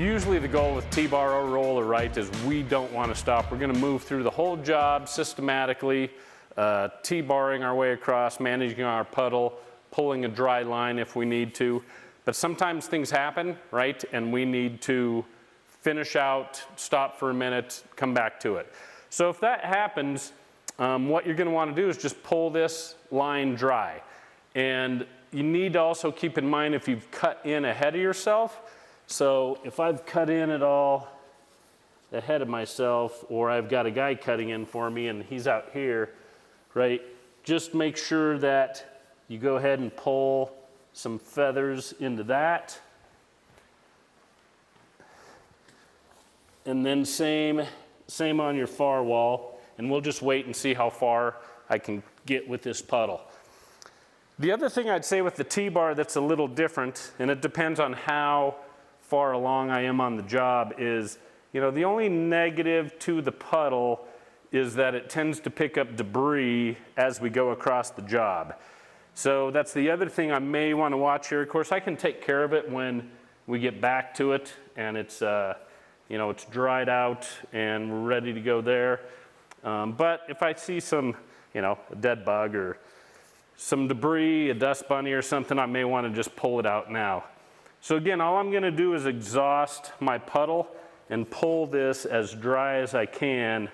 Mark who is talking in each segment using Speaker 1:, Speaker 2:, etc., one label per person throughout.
Speaker 1: Usually the goal with T-bar or roller, right, is we don't want to stop. We're going to move through the whole job systematically, T-barring our way across, managing our puddle, pulling a dry line if we need to. But sometimes things happen, right, and we need to finish out, stop for a minute, come back to it. So if that happens, what you're going to want to do is just pull this line dry. And you need to also keep in mind if you've cut in ahead of yourself. So if I've cut in at all ahead of myself, or I've got a guy cutting in for me and he's out here, right, just make sure that you go ahead and pull some feathers into that. And then same on your far wall, and we'll just wait and see how far I can get with this puddle. The other thing I'd say with the T-bar that's a little different, and it depends on how far along I am on the job, is, you know, the only negative to the puddle is that it tends to pick up debris as we go across the job. So that's the other thing I may want to watch here. Of course, I can take care of it when we get back to it and it's, you know, it's dried out and we're ready to go there. But if I see some, you know, a dead bug or some debris, a dust bunny or something, I may want to just pull it out now. So again, all I'm going to do is exhaust my puddle and pull this as dry as I can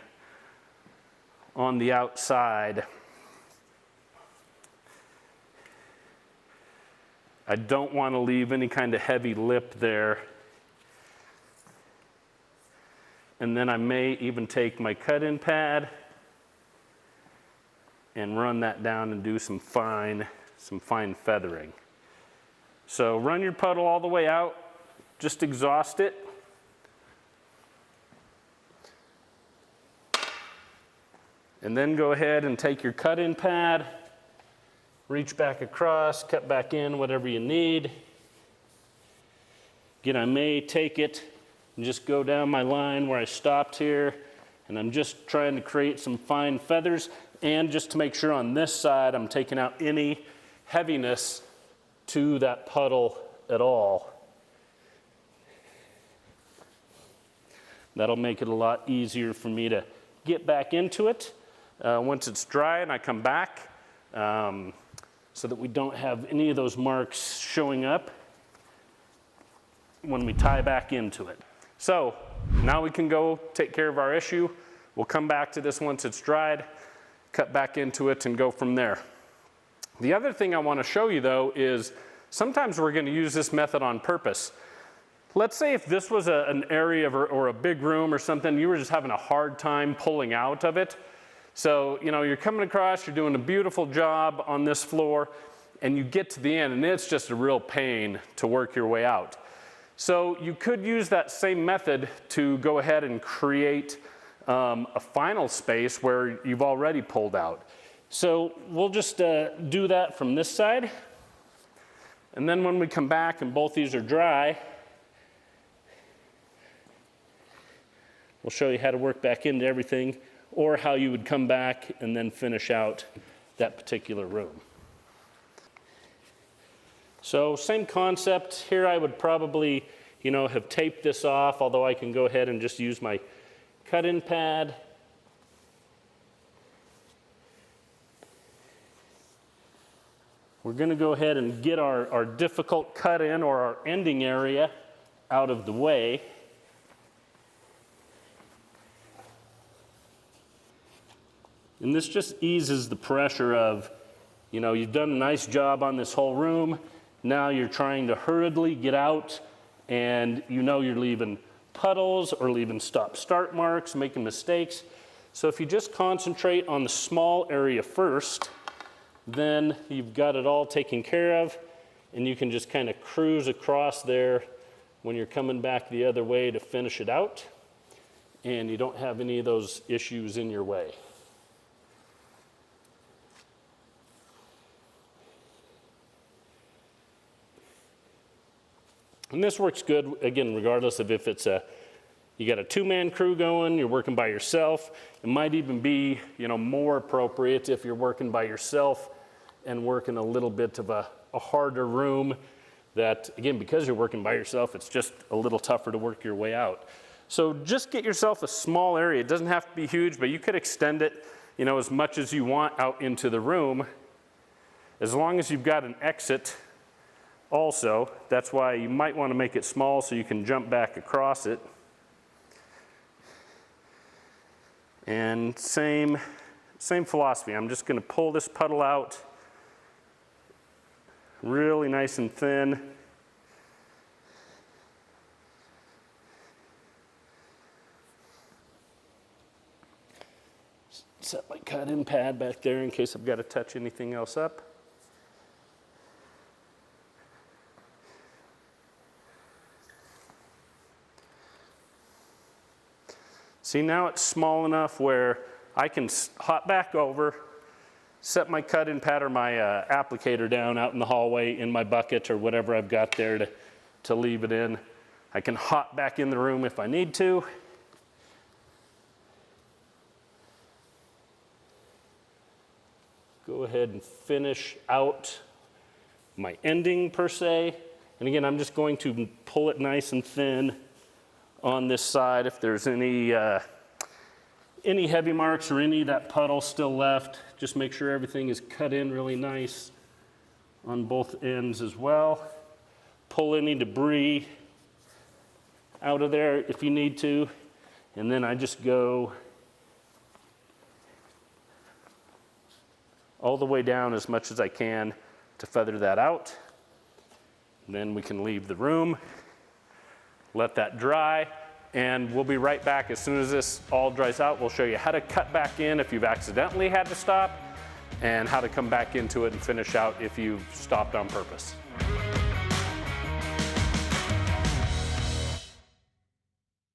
Speaker 1: on the outside. I don't want to leave any kind of heavy lip there. And then I may even take my cut-in pad and run that down and do some fine feathering. So run your puddle all the way out, just exhaust it. And then go ahead and take your cut-in pad, reach back across, cut back in whatever you need. Again, I may take it and just go down my line where I stopped here, and I'm just trying to create some fine feathers, and just to make sure on this side I'm taking out any heaviness to that puddle at all. That'll make it a lot easier for me to get back into it once it's dry and I come back, so that we don't have any of those marks showing up when we tie back into it. So now we can go take care of our issue. We'll come back to this once it's dried, cut back into it, and go from there. The other thing I want to show you, though, is sometimes we're going to use this method on purpose. Let's say if this was an area or a big room or something, you were just having a hard time pulling out of it. So, you know, you're coming across, you're doing a beautiful job on this floor, and you get to the end, and it's just a real pain to work your way out. So you could use that same method to go ahead and create a final space where you've already pulled out. So we'll just do that from this side. And then when we come back and both these are dry, we'll show you how to work back into everything, or how you would come back and then finish out that particular room. So same concept here. I would probably, you know, have taped this off, although I can go ahead and just use my cut-in pad. We're going to go ahead and get our difficult cut-in or our ending area out of the way. And this just eases the pressure of, you know, you've done a nice job on this whole room. Now you're trying to hurriedly get out, and you know you're leaving puddles or leaving stop-start marks, making mistakes. So if you just concentrate on the small area first, then you've got it all taken care of, and you can just kind of cruise across there when you're coming back the other way to finish it out, and you don't have any of those issues in your way. And this works good, again, regardless of if it's you got a two-man crew going, you're working by yourself. It might even be, you know, more appropriate if you're working by yourself and working a little bit of a harder room that, again, because you're working by yourself, it's just a little tougher to work your way out. So just get yourself a small area. It doesn't have to be huge, but you could extend it, as much as you want out into the room, as long as you've got an exit also. That's why you might want to make it small so you can jump back across it. And same philosophy. I'm just going to pull this puddle out really nice and thin. Set my cut-in pad back there in case I've got to touch anything else up. See, now it's small enough where I can hop back over, set my cut-in pad or my applicator down out in the hallway in my bucket or whatever I've got there to leave it in. I can hop back in the room if I need to. Go ahead and finish out my ending per se. And again, I'm just going to pull it nice and thin on this side. If there's any heavy marks or any of that puddle still left, just make sure everything is cut in really nice on both ends as well. Pull any debris out of there if you need to. And then I just go all the way down as much as I can to feather that out. Then we can leave the room. Let that dry, and we'll be right back. As soon as this all dries out, we'll show you how to cut back in if you've accidentally had to stop, and how to come back into it and finish out if you've stopped on purpose.